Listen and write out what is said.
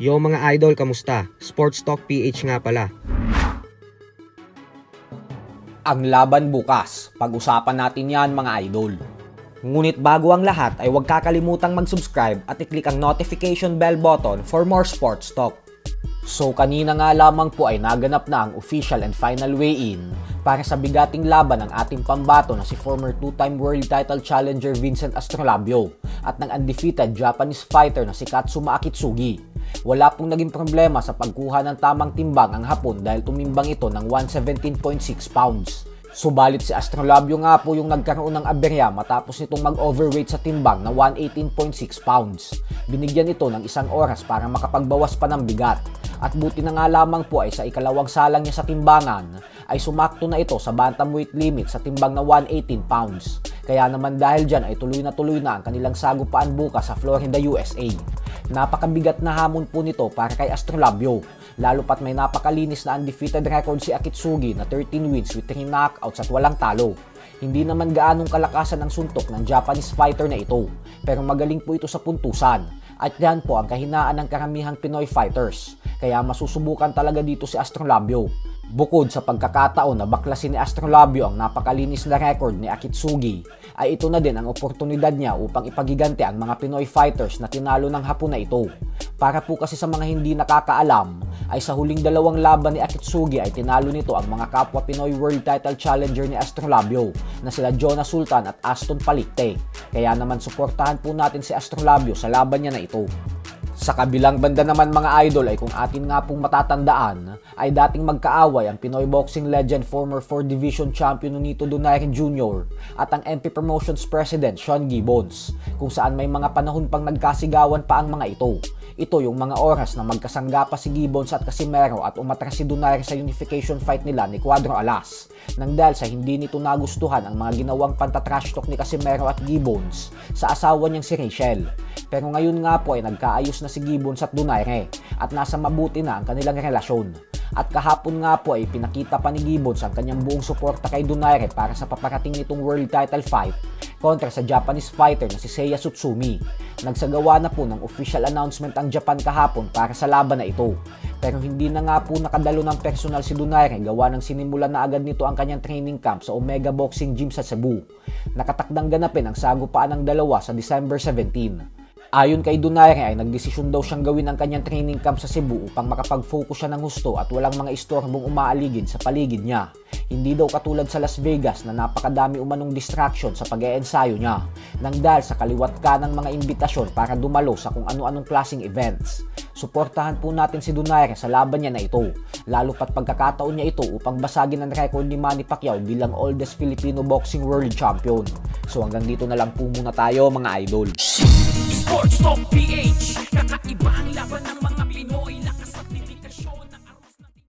Yo mga idol, kamusta? Sports Talk PH nga pala. Ang laban bukas, pag-usapan natin yan mga idol. Ngunit bago ang lahat ay huwag kakalimutang mag-subscribe at i-click ang notification bell button for more sports talk. So kanina nga lamang po ay naganap na ang official and final weigh-in para sa bigating laban ng ating pambato na si former two-time world title challenger Vincent Astrolabio at ng undefeated Japanese fighter na si Katsuma Akitsugi. Wala pong naging problema sa pagkuha ng tamang timbang ang Hapon dahil tumimbang ito ng 117.6 pounds. Subalit si Astrolabio nga po yung nagkaroon ng aberya matapos nitong mag-overweight sa timbang na 118.6 pounds. Binigyan ito ng 1 oras para makapagbawas pa ng bigat. At buti na nga lamang po ay sa ikalawang salang niya sa timbangan ay sumakto na ito sa bantamweight limit sa timbang na 118 pounds. Kaya naman dahil dyan ay tuloy na ang kanilang sagupaan bukas sa Florida, USA. Napakabigat na hamon po nito para kay Astrolabio, lalo pat may napakalinis na undefeated record si Akitsugi na 13 wins with 3 knockouts at walang talo. Hindi naman gaanong kalakasan ang suntok ng Japanese fighter na ito, pero magaling po ito sa puntusan. At yan po ang kahinaan ng karamihang Pinoy fighters, kaya masusubukan talaga dito si Astrolabio. Bukod sa pagkakataon na baklasin ni Astrolabio ang napakalinis na record ni Akitsugi, ay ito na din ang oportunidad niya upang ipagigante ang mga Pinoy fighters na tinalo ng Hapon na ito. Para po kasi sa mga hindi nakakaalam, ay sa huling 2 laban ni Akitsugi ay tinalo nito ang mga kapwa Pinoy world title challenger ni Astrolabio na sila Jonas Sultan at Aston Palicte. Kaya naman suportahan po natin si Astrolabio sa laban niya na ito. Sa kabilang banda naman mga idol ay kung atin nga pong matatandaan ay dating magkaaway ang Pinoy boxing legend former 4 division champion Nonito Donaire Jr. at ang MP Promotions President Sean Gibbons, kung saan may mga panahon pang nagkasigawan pa ang mga ito. Ito yung mga oras na magkasangga pa si Gibbons at Casimero at umatras si Donaire sa unification fight nila ni Cuadro Alas. Nang dahil sa hindi nito nagustuhan ang mga ginawang pantatrash talk ni Casimero at Gibbons sa asawa niyang si Rachel. Pero ngayon nga po ay nagkaayos na si Gibbons at Donaire at nasa mabuti na ang kanilang relasyon. At kahapon nga po ay pinakita pa ni Gibbons ang kanyang buong suporta kay Donaire para sa paparating nitong world title fight kontra sa Japanese fighter na si Seiya Tsutsumi. Nagsagawa na po ng official announcement ang Japan kahapon para sa laban na ito. Pero hindi na nga po nakadalo ng personal si Donaire gawa ng sinimulan na agad nito ang kanyang training camp sa Omega Boxing Gym sa Cebu. Nakatakdang ganapin ang sagupaan ng dalawa sa December 17. Ayon kay Donaire ay nagdesisyon daw siyang gawin ang kanyang training camp sa Cebu upang makapag-focus siya ng husto at walang mga istorbong umaaligid sa paligid niya. Hindi daw katulad sa Las Vegas na napakadami umanong distraction sa pag-eensayo niya nang dahil sa kaliwat kanang mga imbitasyon para dumalo sa kung ano-anong klaseng events. Suportahan po natin si Donaire sa laban niya na ito, lalo pat pagkakataon niya ito upang basagin ang record ni Manny Pacquiao bilang oldest Filipino boxing world champion. So hanggang dito na lang po muna tayo mga idol. Sports Talk PH